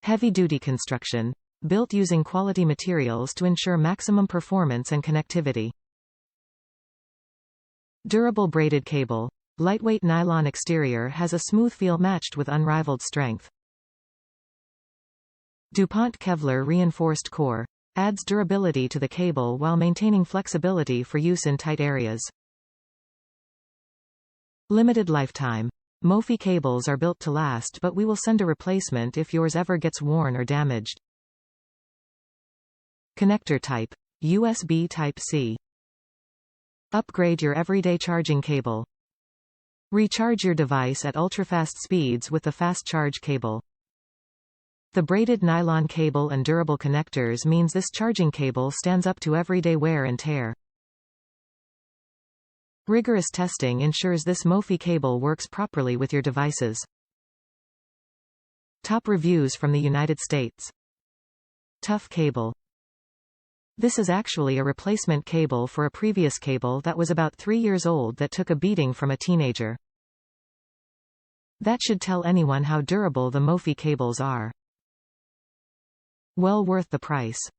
Heavy-duty construction. Built using quality materials to ensure maximum performance and connectivity. Durable braided cable. Lightweight nylon exterior has a smooth feel matched with unrivaled strength. DuPont Kevlar Reinforced Core. Adds durability to the cable while maintaining flexibility for use in tight areas. Limited lifetime. Mophie cables are built to last, but we will send a replacement if yours ever gets worn or damaged. Connector type. USB Type-C. Upgrade your everyday charging cable. Recharge your device at ultrafast speeds with the fast charge cable. The braided nylon cable and durable connectors means this charging cable stands up to everyday wear and tear. Rigorous testing ensures this mophie cable works properly with your devices. Top reviews from the United States. Tough cable. This is actually a replacement cable for a previous cable that was about 3 years old that took a beating from a teenager. That should tell anyone how durable the mophie cables are. Well worth the price.